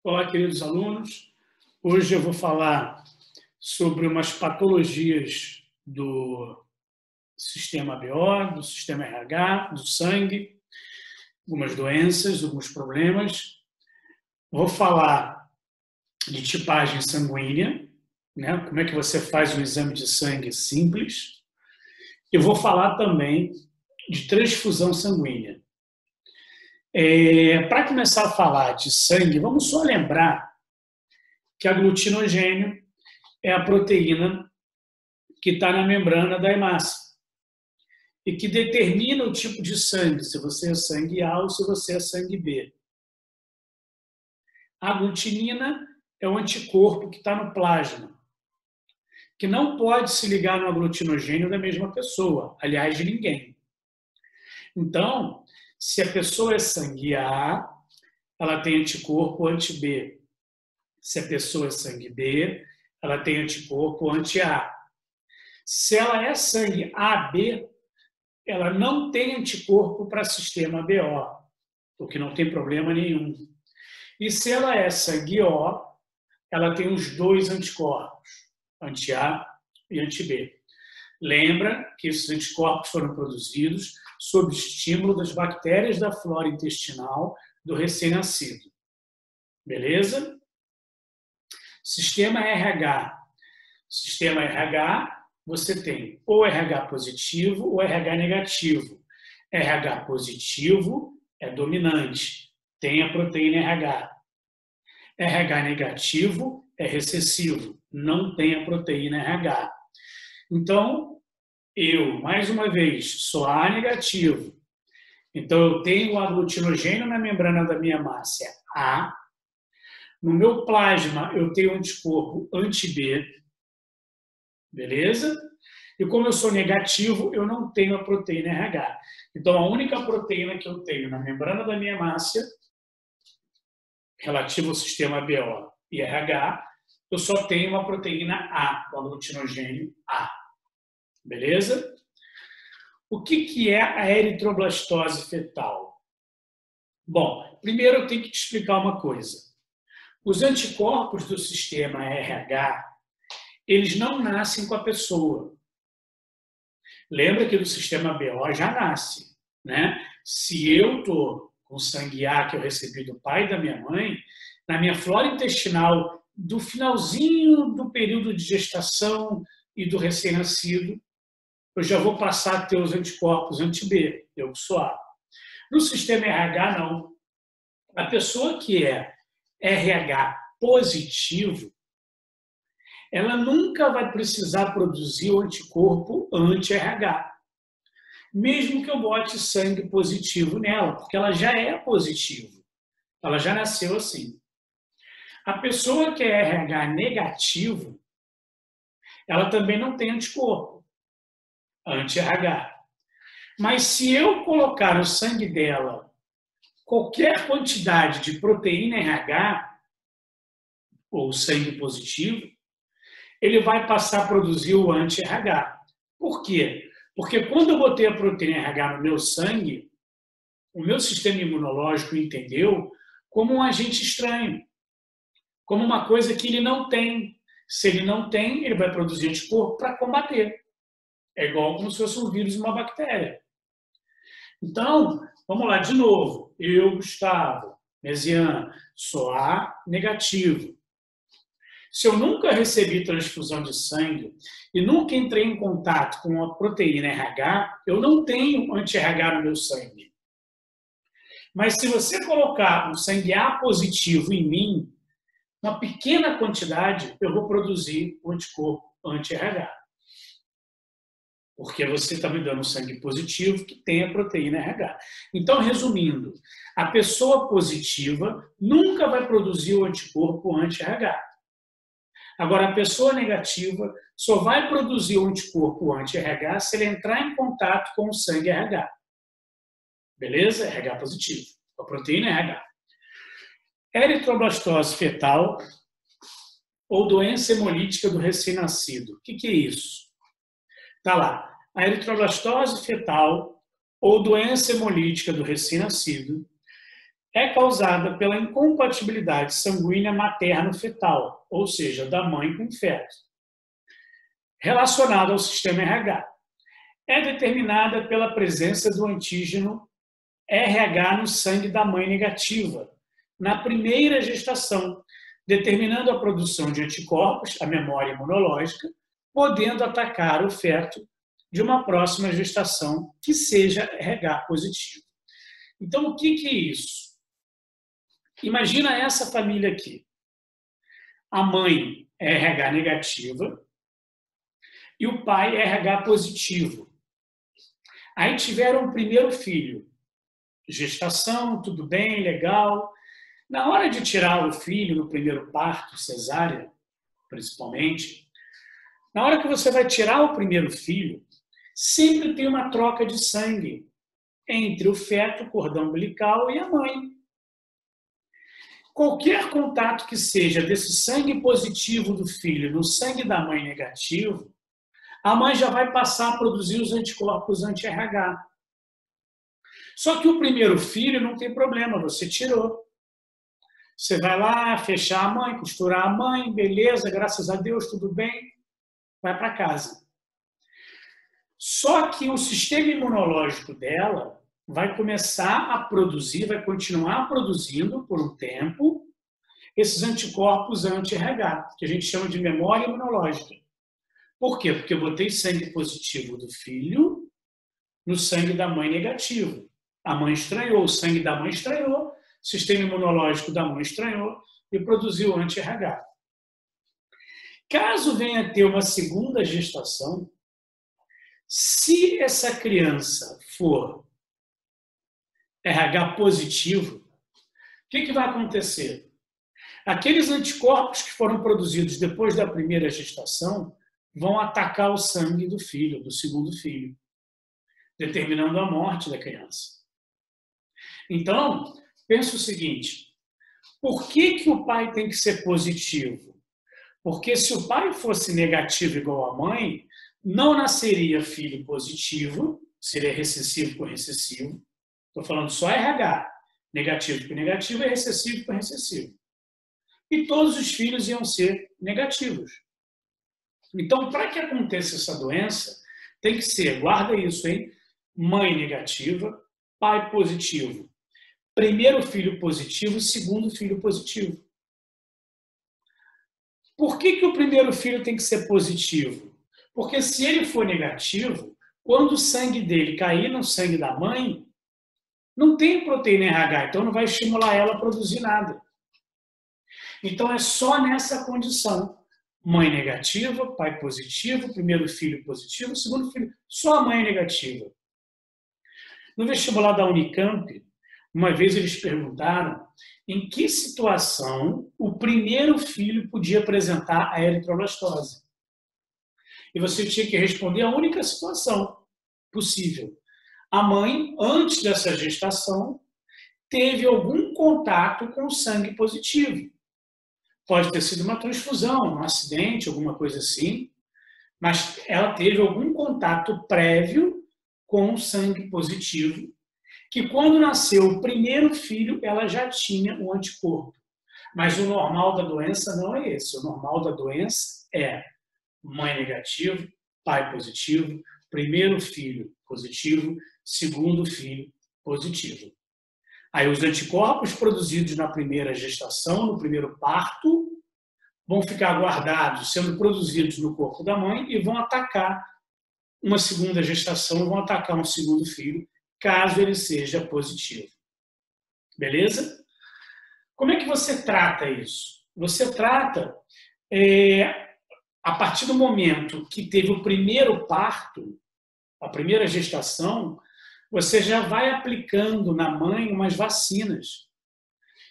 Olá, queridos alunos. Hoje eu vou falar sobre umas patologias do sistema BO, do sistema RH, do sangue, algumas doenças, alguns problemas. Vou falar de tipagem sanguínea, né? Como é que você faz um exame de sangue simples. Eu vou falar também de transfusão sanguínea. Para começar a falar de sangue, vamos só lembrar que aglutinogênio é a proteína que está na membrana da hemácia e que determina o tipo de sangue, se você é sangue A ou se você é sangue B. A aglutinina é o anticorpo que está no plasma, que não pode se ligar no aglutinogênio da mesma pessoa, aliás, de ninguém. Então, se a pessoa é sangue A, ela tem anticorpo anti-B. Se a pessoa é sangue B, ela tem anticorpo anti-A. Se ela é sangue AB, ela não tem anticorpo para sistema BO, o que não tem problema nenhum. E se ela é sangue O, ela tem os dois anticorpos, anti-A e anti-B. Lembra que esses anticorpos foram produzidos sob estímulo das bactérias da flora intestinal do recém-nascido. Beleza? Sistema RH. Sistema RH, você tem ou RH positivo ou RH negativo. RH positivo é dominante, tem a proteína RH. RH negativo é recessivo, não tem a proteína RH. Então, eu, mais uma vez, sou A negativo. Então, eu tenho o aglutinogênio na membrana da minha hemácia A. No meu plasma, eu tenho anticorpo anti-B. Beleza? E como eu sou negativo, eu não tenho a proteína RH. Então, a única proteína que eu tenho na membrana da minha hemácia, relativa ao sistema BO e RH, eu só tenho uma proteína A, o aglutinogênio A. Beleza? O que é a eritroblastose fetal? Bom, primeiro eu tenho que te explicar uma coisa. Os anticorpos do sistema RH, eles não nascem com a pessoa. Lembra que do sistema BO já nasce, né? Se eu estou com sangue A que eu recebi do pai e da minha mãe, na minha flora intestinal, do finalzinho do período de gestação e do recém-nascido, eu já vou passar a ter os anticorpos anti-B, eu sou A. No sistema RH, não. A pessoa que é RH positivo, ela nunca vai precisar produzir o anticorpo anti-RH. Mesmo que eu bote sangue positivo nela, porque ela já é positiva. Ela já nasceu assim. A pessoa que é RH negativo, ela também não tem anticorpo anti-RH. Mas se eu colocar no sangue dela qualquer quantidade de proteína RH, ou sangue positivo, ele vai passar a produzir o anti-RH. Por quê? Porque quando eu botei a proteína RH no meu sangue, o meu sistema imunológico entendeu como um agente estranho, como uma coisa que ele não tem. Se ele não tem, ele vai produzir anticorpo para combater. É igual como se fosse um vírus e uma bactéria. Então, vamos lá de novo. Eu, Gustavo Mesian, sou A negativo. Se eu nunca recebi transfusão de sangue e nunca entrei em contato com a proteína RH, eu não tenho anti-RH no meu sangue. Mas se você colocar um sangue A positivo em mim, uma pequena quantidade, eu vou produzir o anticorpo anti-RH. Porque você está me dando um sangue positivo que tem a proteína RH. Então, resumindo, a pessoa positiva nunca vai produzir o anticorpo anti-RH. Agora, a pessoa negativa só vai produzir o anticorpo anti-RH se ele entrar em contato com o sangue RH. Beleza? RH positivo. A proteína RH. Eritroblastose fetal ou doença hemolítica do recém-nascido. O que é isso? Está lá. A eritroblastose fetal ou doença hemolítica do recém-nascido é causada pela incompatibilidade sanguínea materno-fetal, ou seja, da mãe com o feto, relacionada ao sistema RH. É determinada pela presença do antígeno RH no sangue da mãe negativa, na primeira gestação, determinando a produção de anticorpos, a memória imunológica, podendo atacar o feto de uma próxima gestação que seja RH positivo. Então, o que é isso? Imagina essa família aqui. A mãe é RH negativa e o pai é RH positivo. Aí tiveram o primeiro filho. Gestação, tudo bem, legal. Na hora de tirar o filho no primeiro parto, cesárea, principalmente, na hora que você vai tirar o primeiro filho, sempre tem uma troca de sangue entre o feto, o cordão umbilical e a mãe. Qualquer contato que seja desse sangue positivo do filho no sangue da mãe negativo, a mãe já vai passar a produzir os anticorpos anti-RH. Só que o primeiro filho não tem problema, você tirou. Você vai lá, fechar a mãe, costurar a mãe, beleza, graças a Deus, tudo bem, vai para casa. Só que o sistema imunológico dela vai começar a produzir, vai continuar produzindo por um tempo esses anticorpos anti-RH, que a gente chama de memória imunológica. Por quê? Porque eu botei sangue positivo do filho no sangue da mãe negativo. A mãe estranhou, o sangue da mãe estranhou, o sistema imunológico da mãe estranhou e produziu anti-RH. Caso venha a ter uma segunda gestação, se essa criança for RH positivo, o que vai acontecer? Aqueles anticorpos que foram produzidos depois da primeira gestação vão atacar o sangue do filho, do segundo filho, determinando a morte da criança. Então, pensa o seguinte, por que o pai tem que ser positivo? Porque se o pai fosse negativo igual a mãe, não nasceria filho positivo, seria recessivo com recessivo. Estou falando só RH, negativo com negativo e recessivo com recessivo. E todos os filhos iam ser negativos. Então, para que aconteça essa doença, tem que ser, guarda isso, hein? Mãe negativa, pai positivo. Primeiro filho positivo, segundo filho positivo. Por que o primeiro filho tem que ser positivo? Porque se ele for negativo, quando o sangue dele cair no sangue da mãe, não tem proteína RH, então não vai estimular ela a produzir nada. Então é só nessa condição. Mãe negativa, pai positivo, primeiro filho positivo, segundo filho, só a mãe negativa. No vestibular da Unicamp, uma vez eles perguntaram em que situação o primeiro filho podia apresentar a eritroblastose. E você tinha que responder a única situação possível. A mãe, antes dessa gestação, teve algum contato com o sangue positivo. Pode ter sido uma transfusão, um acidente, alguma coisa assim, mas ela teve algum contato prévio com o sangue positivo, que quando nasceu o primeiro filho, ela já tinha um anticorpo. Mas o normal da doença não é esse. O normal da doença é mãe negativa, pai positivo, primeiro filho positivo, segundo filho positivo. Aí os anticorpos produzidos na primeira gestação, no primeiro parto, vão ficar guardados, sendo produzidos no corpo da mãe e vão atacar uma segunda gestação, vão atacar um segundo filho, caso ele seja positivo. Beleza? Como é que você trata isso? Você trata a partir do momento que teve o primeiro parto, a primeira gestação, você já vai aplicando na mãe umas vacinas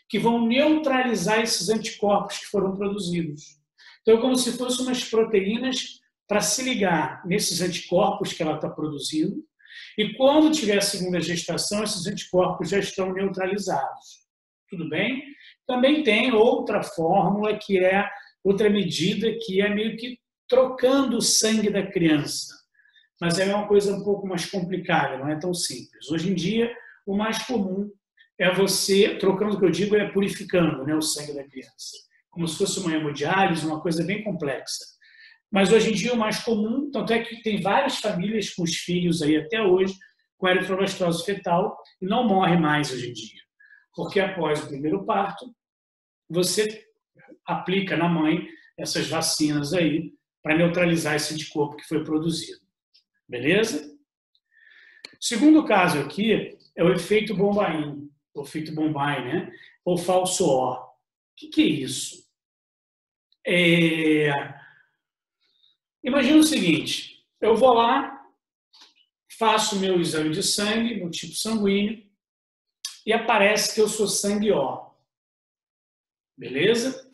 que vão neutralizar esses anticorpos que foram produzidos. Então, é como se fossem umas proteínas para se ligar nesses anticorpos que ela está produzindo, e quando tiver a segunda gestação, esses anticorpos já estão neutralizados. Tudo bem? Também tem outra fórmula, que é outra medida, que é meio que trocando o sangue da criança. Mas é uma coisa um pouco mais complicada, não é tão simples. Hoje em dia, o mais comum é você, trocando o que eu digo, é purificando, né, o sangue da criança. Como se fosse uma hemodiálise, uma coisa bem complexa. Mas hoje em dia o mais comum, tanto é que tem várias famílias com os filhos aí até hoje com eritroblastose fetal e não morre mais hoje em dia. Porque após o primeiro parto, você aplica na mãe essas vacinas aí para neutralizar esse anticorpo que foi produzido. Beleza? O segundo caso aqui é o efeito Bombaim, o efeito Bombay, né? Ou falso O. O que é isso? Imagina o seguinte, eu vou lá, faço meu exame de sangue, meu tipo sanguíneo, e aparece que eu sou sangue O. Beleza?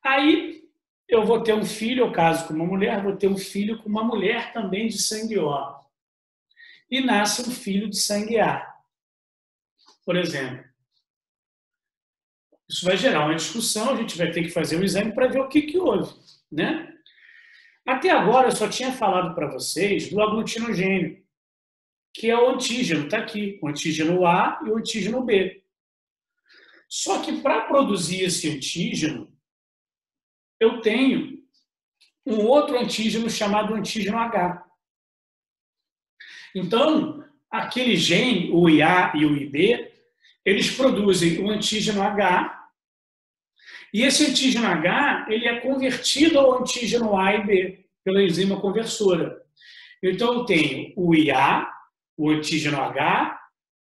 Aí eu vou ter um filho, eu caso com uma mulher, vou ter um filho com uma mulher também de sangue O. E nasce um filho de sangue A, por exemplo. Isso vai gerar uma discussão, a gente vai ter que fazer um exame para ver o que houve, né? Até agora eu só tinha falado para vocês do aglutinogênio, que é o antígeno, está aqui, o antígeno A e o antígeno B. Só que para produzir esse antígeno, eu tenho um outro antígeno chamado antígeno H. Então, aquele gene, o IA e o IB, eles produzem o antígeno H, e esse antígeno H ele é convertido ao antígeno A e B pela enzima conversora. Então, eu tenho o IA, o antígeno H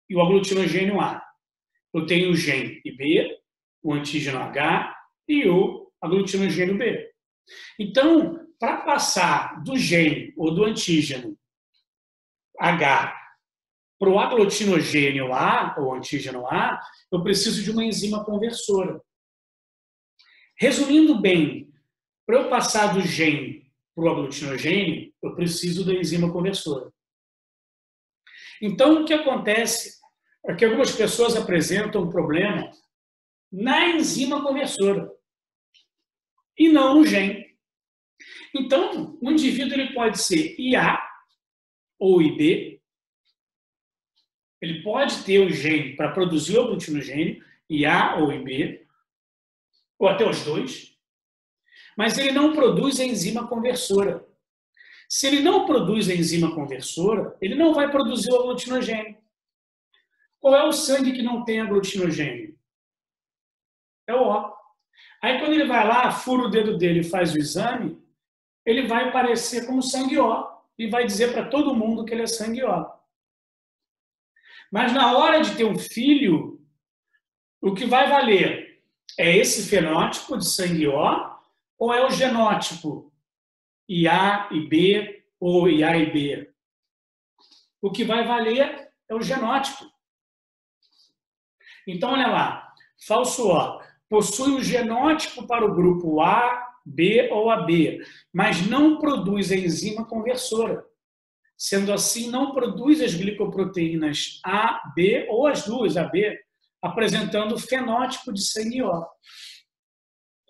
e o aglutinogênio A. Eu tenho o gene IB, o antígeno H e o aglutinogênio B. Então, para passar do gene ou do antígeno H para o aglutinogênio A, ou antígeno A, eu preciso de uma enzima conversora. Resumindo bem, para eu passar do gene para o aglutinogênio, eu preciso da enzima conversora. Então, o que acontece é que algumas pessoas apresentam um problema na enzima conversora e não no gene. Então, o indivíduo ele pode ser IA ou IB, ele pode ter o gene para produzir o aglutinogênio, IA ou IB, ou até os dois, mas ele não produz a enzima conversora. Se ele não produz a enzima conversora, ele não vai produzir o aglutinogênio. Qual é o sangue que não tem aglutinogênio? É o O. Aí quando ele vai lá, fura o dedo dele e faz o exame, ele vai aparecer como sangue O e vai dizer para todo mundo que ele é sangue O. Mas na hora de ter um filho, o que vai valer é esse fenótipo de sangue O ou é o genótipo IA e B ou IA e B? O que vai valer é o genótipo. Então, olha lá, falso O possui o genótipo para o grupo A, B ou AB, mas não produz a enzima conversora. Sendo assim, não produz as glicoproteínas A, B ou as duas AB, apresentando o fenótipo de sangue O.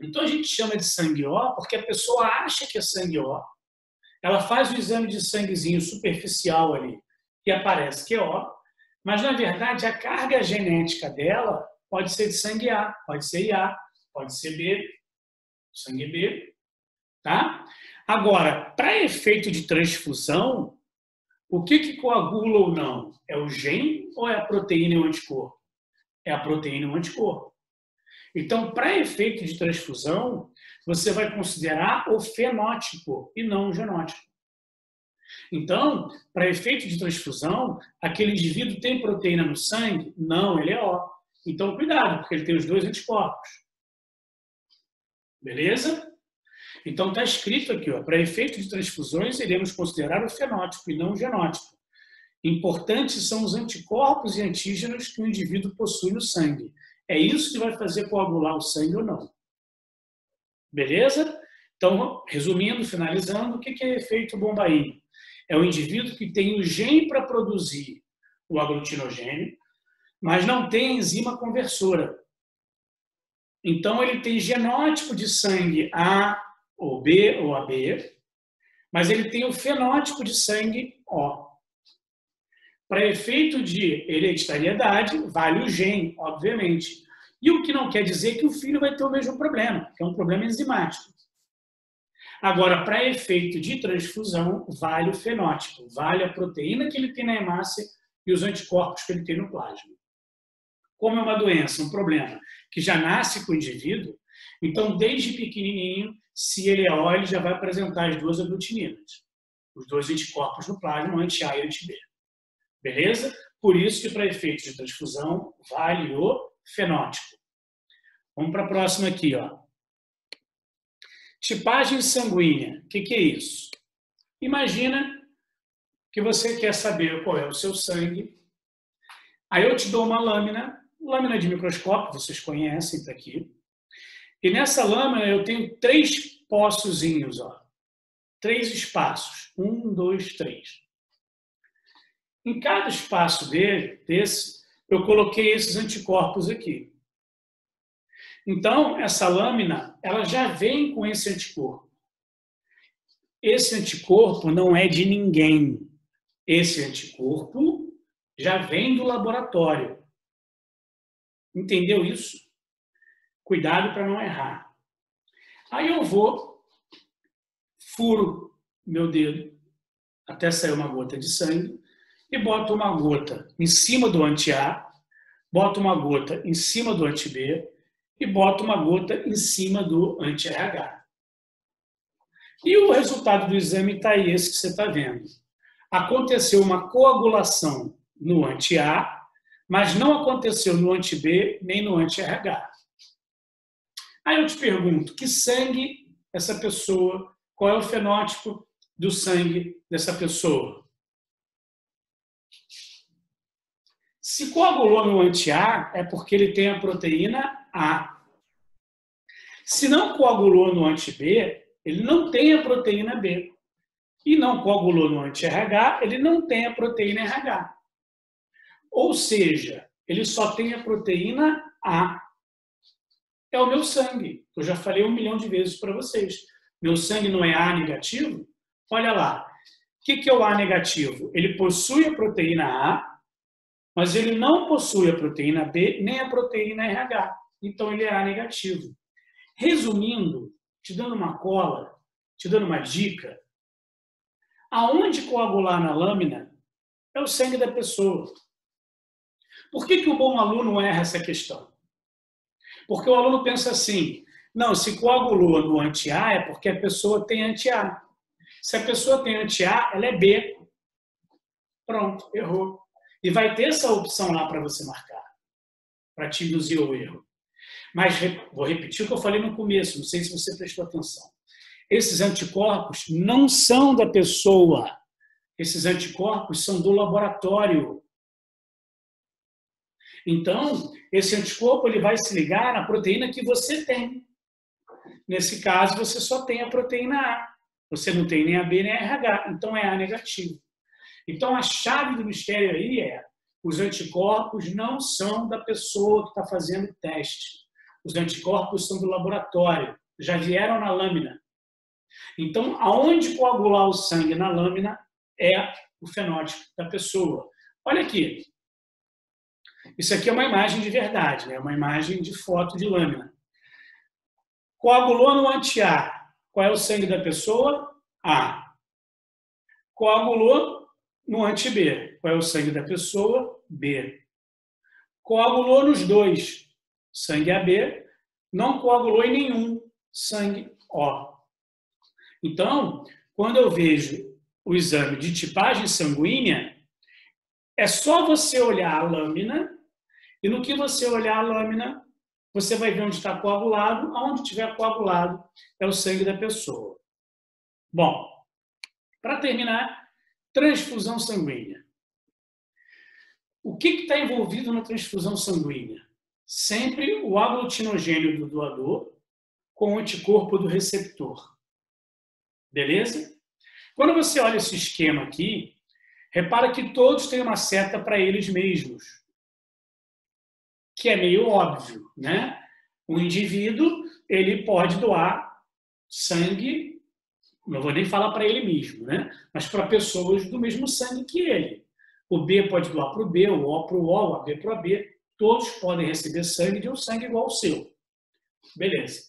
Então a gente chama de sangue O porque a pessoa acha que é sangue O, ela faz o exame de sanguezinho superficial ali, que aparece que é O, mas na verdade a carga genética dela pode ser de sangue A, pode ser IA, pode ser B, sangue B, tá? Agora, para efeito de transfusão, o que coagula ou não? É o gene ou é a proteína e o anticorpo? É a proteína e o anticorpo. Então, para efeito de transfusão, você vai considerar o fenótipo e não o genótipo. Então, para efeito de transfusão, aquele indivíduo tem proteína no sangue? Não, ele é O. Então, cuidado, porque ele tem os dois anticorpos. Beleza? Então, está escrito aqui, para efeito de transfusões, iremos considerar o fenótipo e não o genótipo. Importantes são os anticorpos e antígenos que o indivíduo possui no sangue. É isso que vai fazer coagular o sangue ou não. Beleza? Então, resumindo, finalizando, o que é efeito Bombaim? É o indivíduo que tem o gene para produzir o aglutinogênio, mas não tem a enzima conversora. Então, ele tem genótipo de sangue A ou B ou AB, mas ele tem o fenótipo de sangue O. Para efeito de hereditariedade, vale o gene, obviamente. E o que não quer dizer que o filho vai ter o mesmo problema, que é um problema enzimático. Agora, para efeito de transfusão, vale o fenótipo, vale a proteína que ele tem na hemácia e os anticorpos que ele tem no plasma. Como é uma doença, um problema que já nasce com o indivíduo, então, desde pequenininho, se ele é O, ele já vai apresentar as duas aglutininas, os dois anticorpos no plasma, anti-A e anti-B. Beleza? Por isso que, para efeito de transfusão, vale o fenótipo. Vamos para a próxima aqui, ó. Tipagem sanguínea. O que é isso? Imagina que você quer saber qual é o seu sangue. Aí eu te dou uma lâmina de microscópio, vocês conhecem, está aqui. E nessa lâmina eu tenho 3 poçozinhos, ó. 3 espaços. 1, 2, 3. Em cada espaço desse, eu coloquei esses anticorpos aqui. Então, essa lâmina, ela já vem com esse anticorpo. Esse anticorpo não é de ninguém. Esse anticorpo já vem do laboratório. Entendeu isso? Cuidado para não errar. Aí eu vou, furo meu dedo até sair uma gota de sangue e boto uma gota em cima do anti-A, boto uma gota em cima do anti-B e boto uma gota em cima do anti-RH. E o resultado do exame está aí, esse que você está vendo. Aconteceu uma coagulação no anti-A, mas não aconteceu no anti-B nem no anti-RH. Aí eu te pergunto, que sangue essa pessoa, qual é o fenótipo do sangue dessa pessoa? Se coagulou no anti-A, é porque ele tem a proteína A. Se não coagulou no anti-B, ele não tem a proteína B. E não coagulou no anti-RH, ele não tem a proteína RH. Ou seja, ele só tem a proteína A. É o meu sangue. Eu já falei 1 milhão de vezes para vocês. Meu sangue não é A negativo? Olha lá. O que é o A negativo? Ele possui a proteína A, mas ele não possui a proteína B nem a proteína RH. Então, ele é A negativo. Resumindo, te dando uma cola, te dando uma dica, aonde coagular na lâmina é o sangue da pessoa. Por que o bom aluno erra essa questão? Porque o aluno pensa assim, não, se coagulou no anti-A é porque a pessoa tem anti-A. Se a pessoa tem anti-A, ela é B. Pronto, errou. E vai ter essa opção lá para você marcar, para te induzir ao erro. Mas vou repetir o que eu falei no começo, não sei se você prestou atenção. Esses anticorpos não são da pessoa. Esses anticorpos são do laboratório. Então, esse anticorpo ele vai se ligar na proteína que você tem. Nesse caso, você só tem a proteína A. Você não tem nem a B nem a RH. Então, é A negativo. Então, a chave do mistério aí é os anticorpos não são da pessoa que está fazendo o teste. Os anticorpos são do laboratório. Já vieram na lâmina. Então, aonde coagular o sangue na lâmina é o fenótipo da pessoa. Olha aqui. Isso aqui é uma imagem de verdade, né? Uma imagem de foto de lâmina. Coagulou no anti-A. Qual é o sangue da pessoa? A. Coagulou no anti-B. Qual é o sangue da pessoa? B. Coagulou nos dois. Sangue AB. Não coagulou em nenhum. Sangue O. Então, quando eu vejo o exame de tipagem sanguínea, é só você olhar a lâmina e no que você olhar a lâmina, você vai ver onde está coagulado. Aonde estiver coagulado é o sangue da pessoa. Bom, para terminar, transfusão sanguínea. O que está envolvido na transfusão sanguínea? Sempre o aglutinogênio do doador com o anticorpo do receptor. Beleza? Quando você olha esse esquema aqui, repara que todos têm uma seta para eles mesmos, que é meio óbvio, né? O indivíduo, ele pode doar sangue, não vou nem falar para ele mesmo, né? Mas para pessoas do mesmo sangue que ele. o B pode doar para o B, o O para o O, o AB para o AB. Todos podem receber sangue de um sangue igual ao seu. Beleza.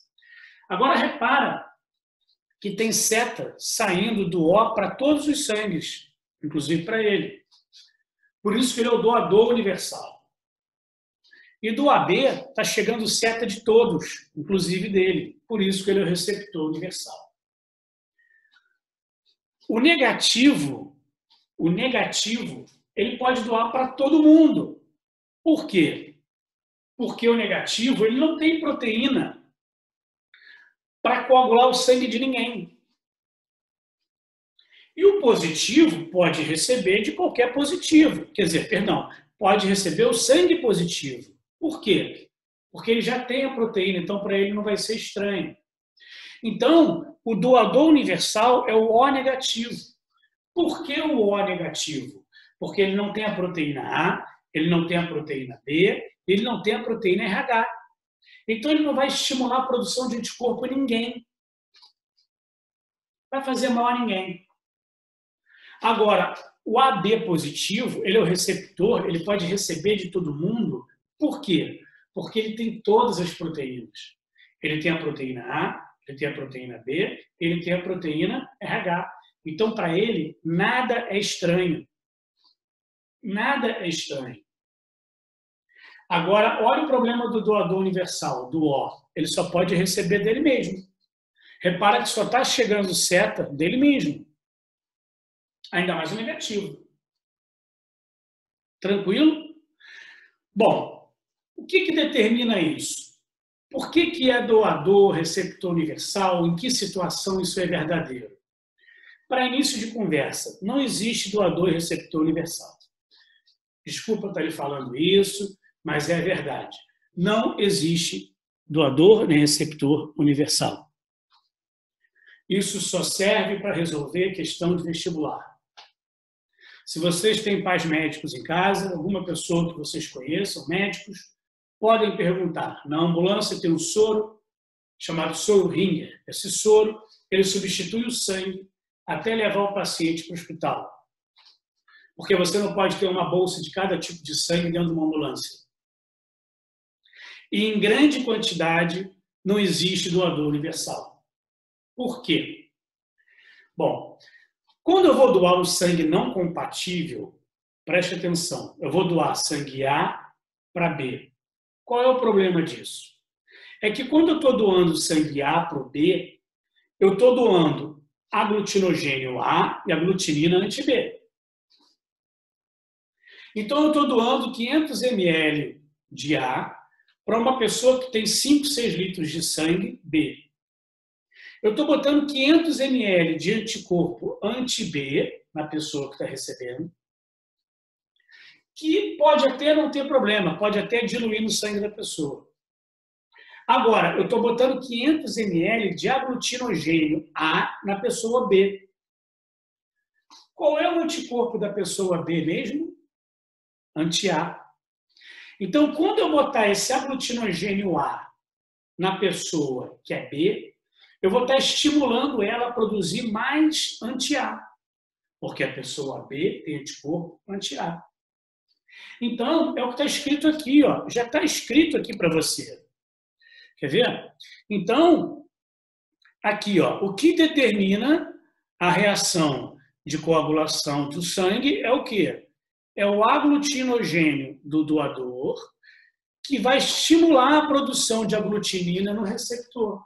Agora, repara que tem seta saindo do O para todos os sangues, inclusive para ele. Por isso que ele é o doador universal. E do AB está chegando seta de todos, inclusive dele. Por isso que ele é o receptor universal. O negativo, ele pode doar para todo mundo. Por quê? Porque o negativo ele não tem proteína para coagular o sangue de ninguém. E o positivo pode receber de qualquer positivo. Quer dizer, perdão, pode receber o sangue positivo. Por quê? Porque ele já tem a proteína, então para ele não vai ser estranho. Então, o doador universal é o O negativo. Por que o O negativo? Porque ele não tem a proteína A, ele não tem a proteína B, ele não tem a proteína RH. Então, ele não vai estimular a produção de anticorpo em ninguém. Vai fazer mal a ninguém. Agora, o AB positivo, ele é o receptor, ele pode receber de todo mundo. Por quê? Porque ele tem todas as proteínas. Ele tem a proteína A, ele tem a proteína B, ele tem a proteína RH. Então, para ele, nada é estranho. Nada é estranho. Agora, olha o problema do doador universal, do O. Ele só pode receber dele mesmo. Repara que só está chegando seta dele mesmo. Ainda mais o negativo. Tranquilo? Bom, o que determina isso? Por que é doador, receptor universal? Em que situação isso é verdadeiro? Para início de conversa, não existe doador e receptor universal. Desculpa estar lhe falando isso, mas é verdade. Não existe doador nem receptor universal. Isso só serve para resolver questão de vestibular. Se vocês têm pais médicos em casa, alguma pessoa que vocês conheçam, médicos, podem perguntar. Na ambulância tem um soro chamado soro Ringer. Esse soro, ele substitui o sangue até levar o paciente para o hospital. Porque você não pode ter uma bolsa de cada tipo de sangue dentro de uma ambulância. E em grande quantidade não existe doador universal. Por quê? Bom, quando eu vou doar um sangue não compatível, preste atenção, eu vou doar sangue A para B. Qual é o problema disso? É que quando eu estou doando sangue A para o B, eu estou doando aglutinogênio A e aglutinina anti-B. Então, eu estou doando 500 ml de A para uma pessoa que tem 5, 6 litros de sangue B. Eu estou botando 500 ml de anticorpo anti-B na pessoa que está recebendo, que pode até não ter problema, pode até diluir no sangue da pessoa. Agora, eu estou botando 500 ml de aglutinogênio A na pessoa B. Qual é o anticorpo da pessoa B mesmo? Anti-A. Então, quando eu botar esse aglutinogênio A na pessoa que é B, eu vou estar estimulando ela a produzir mais anti-A, porque a pessoa B tem anticorpo anti-A. Então, é o que está escrito aqui, ó. Já está escrito aqui para você. Quer ver? Então, aqui, ó, o que determina a reação de coagulação do sangue é o quê? É o aglutinogênio do doador que vai estimular a produção de aglutinina no receptor.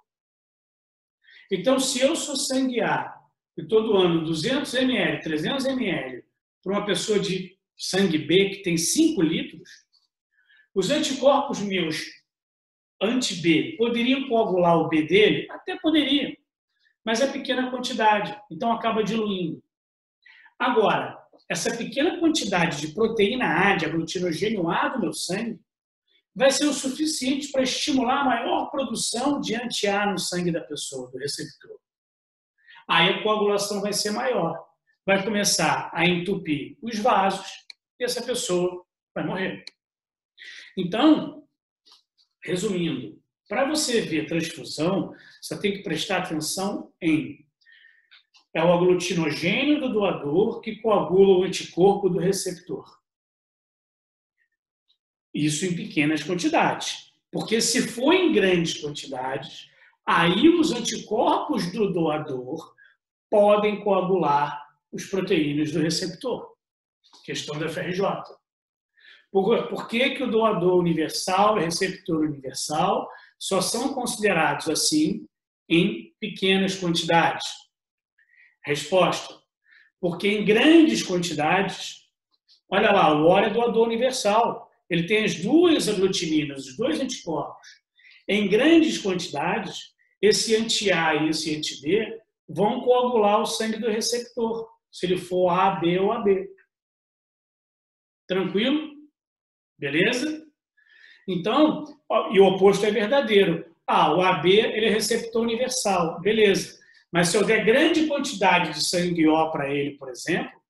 Então, se eu sou sangue A e estou doando 200 ml, 300 ml para uma pessoa de sangue B que tem 5 litros, os anticorpos meus anti-B poderiam coagular o B dele? Até poderiam, mas é pequena quantidade, então acaba diluindo. Agora, essa pequena quantidade de proteína A, de aglutinogênio A do meu sangue, vai ser o suficiente para estimular a maior produção de anti-A no sangue da pessoa, do receptor. Aí a coagulação vai ser maior. Vai começar a entupir os vasos e essa pessoa vai morrer. Então, resumindo, para você ver transfusão, você tem que prestar atenção em É o aglutinogênio do doador que coagula o anticorpo do receptor. Isso em pequenas quantidades. Porque se for em grandes quantidades, aí os anticorpos do doador podem coagular os proteínas do receptor. Questão da FRJ. Por que o doador universal e o receptor universal só são considerados assim em pequenas quantidades? Resposta: porque em grandes quantidades, olha lá, o óleo é doador universal. Ele tem as duas aglutininas, os dois anticorpos. Em grandes quantidades, esse anti-A e esse anti-B vão coagular o sangue do receptor, se ele for AB ou AB. Tranquilo? Beleza? Então, e o oposto é verdadeiro. O AB ele é receptor universal, beleza. Mas se eu der grande quantidade de sangue O para ele, por exemplo,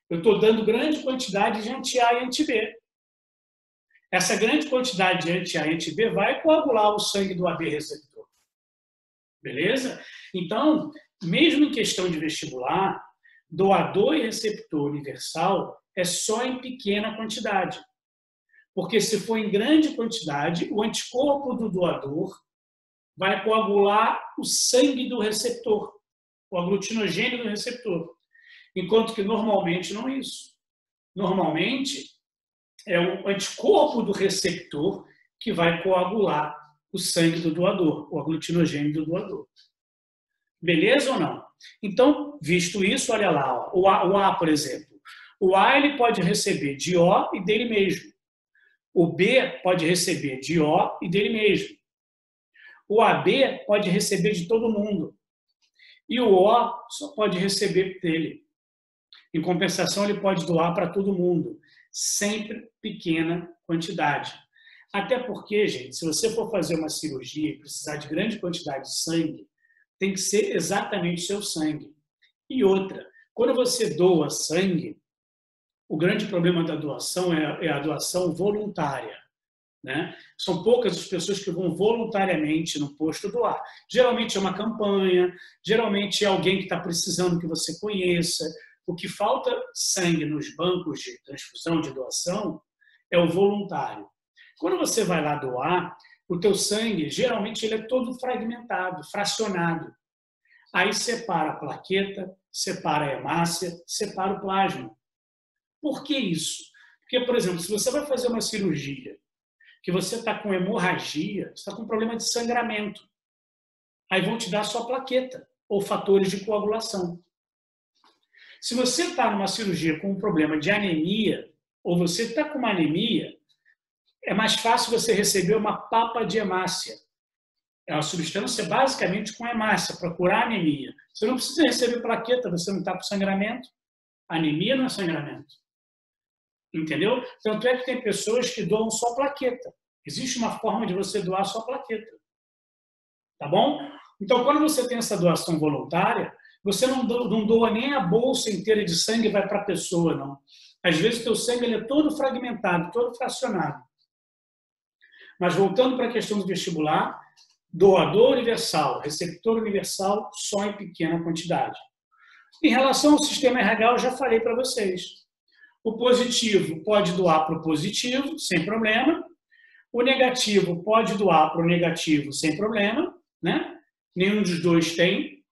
eu estou dando grande quantidade de anti-A e anti-B. Essa grande quantidade de anti-A e anti-B vai coagular o sangue do AB receptor. Beleza? Então, mesmo em questão de vestibular, doador e receptor universal é só em pequena quantidade. Porque se for em grande quantidade, o anticorpo do doador vai coagular o sangue do receptor, o aglutinogênio do receptor. Enquanto que normalmente não é isso. Normalmente é o anticorpo do receptor que vai coagular o sangue do doador, o aglutinogênio do doador. Beleza ou não? Então, visto isso, olha lá, ó, o A, por exemplo. O A ele pode receber de O e dele mesmo. O B pode receber de O e dele mesmo. O AB pode receber de todo mundo. E o O só pode receber dele. Em compensação, ele pode doar para todo mundo. Sempre pequena quantidade. Até porque, gente, se você for fazer uma cirurgia e precisar de grande quantidade de sangue, tem que ser exatamente o seu sangue. E outra, quando você doa sangue, o grande problema da doação é a doação voluntária. Né? São poucas as pessoas que vão voluntariamente no posto doar. Geralmente é uma campanha, geralmente é alguém que está precisando que você conheça. O que falta sangue nos bancos de transfusão, de doação, é o voluntário. Quando você vai lá doar, o teu sangue, geralmente, ele é todo fragmentado, fracionado. Aí separa a plaqueta, separa a hemácia, separa o plasma. Por que isso? Porque, por exemplo, se você vai fazer uma cirurgia que você está com hemorragia, você está com problema de sangramento, aí vão te dar sua plaqueta ou fatores de coagulação. Se você está numa cirurgia com um problema de anemia, ou você está com uma anemia, é mais fácil você receber uma papa de hemácia. É uma substância basicamente com hemácia, para curar a anemia. Você não precisa receber plaqueta, você não está com sangramento. Anemia não é sangramento. Entendeu? Tanto é que tem pessoas que doam só plaqueta. Existe uma forma de você doar só plaqueta. Tá bom? Então, quando você tem essa doação voluntária, você não doa nem a bolsa inteira de sangue e vai para a pessoa, não. Às vezes, o teu sangue ele é todo fragmentado, todo fracionado. Mas, voltando para a questão do vestibular, doador universal, receptor universal, só em pequena quantidade. Em relação ao sistema RH, eu já falei para vocês. O positivo pode doar para o positivo, sem problema. O negativo pode doar para o negativo, sem problema. Né? Nenhum dos dois tem.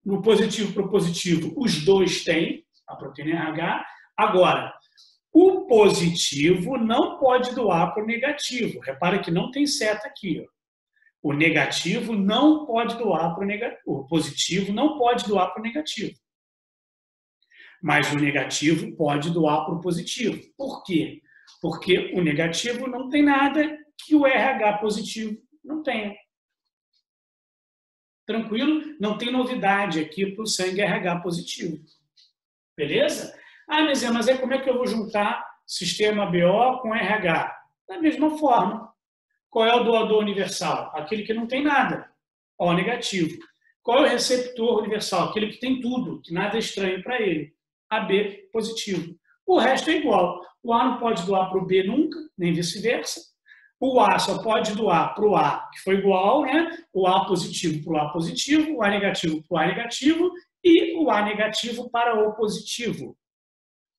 No positivo para o positivo, os dois têm a proteína RH. Agora, o positivo não pode doar para o negativo. Repara que não tem seta aqui. Ó. O negativo não pode doar para o negativo. O positivo não pode doar para o negativo. Mas o negativo pode doar para o positivo. Por quê? Porque o negativo não tem nada que o RH positivo não tenha. Tranquilo? Não tem novidade aqui para o sangue RH positivo. Beleza? Mas aí como é que eu vou juntar sistema BO com RH? Da mesma forma. Qual é o doador universal? Aquele que não tem nada. O negativo. Qual é o receptor universal? Aquele que tem tudo, que nada é estranho para ele. AB positivo. O resto é igual. O A não pode doar para o B nunca, nem vice-versa. O A só pode doar para o A, que foi igual, né? O A positivo para o A positivo, o A negativo para o A negativo, e o A negativo para O positivo.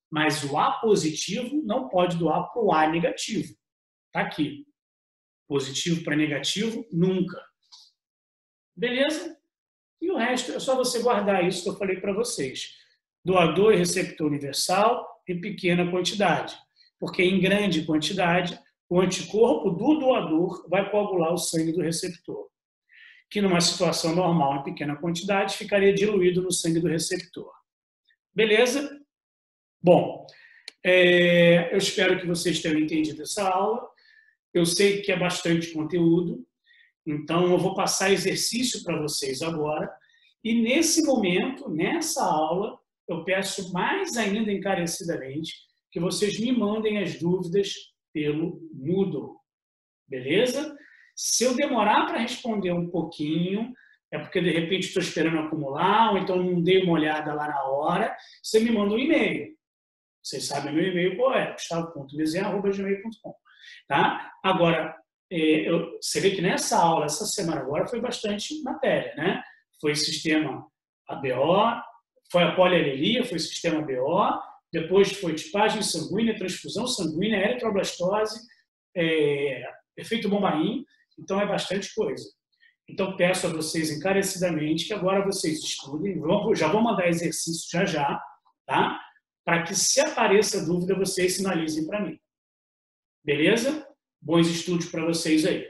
Mas o A positivo não pode doar para o A negativo. Está aqui. Positivo para negativo, nunca. Beleza? E o resto é só você guardar isso que eu falei para vocês. Doador e receptor universal em pequena quantidade. Porque em grande quantidade, o anticorpo do doador vai coagular o sangue do receptor, que numa situação normal, em pequena quantidade, ficaria diluído no sangue do receptor. Beleza? Bom, eu espero que vocês tenham entendido essa aula. Eu sei que é bastante conteúdo, então eu vou passar exercício para vocês agora. E nesse momento, nessa aula, eu peço mais ainda encarecidamente que vocês me mandem as dúvidas pelo Moodle. Beleza? Se eu demorar para responder um pouquinho, é porque de repente estou esperando acumular, ou então não dei uma olhada lá na hora, você me manda um e-mail. Vocês sabem meu e-mail qual é? gustavo.bezerra@gmail.com. Tá? Agora, você vê que nessa aula, essa semana agora, foi bastante matéria, né? Foi sistema ABO, foi a polialelia, foi sistema ABO, depois foi tipagem sanguínea, transfusão sanguínea, eritroblastose, efeito Bombaim, então é bastante coisa. Então, peço a vocês encarecidamente que agora vocês estudem, já vou mandar exercício já, tá? Para que, se apareça dúvida, vocês sinalizem para mim. Beleza? Bons estudos para vocês aí.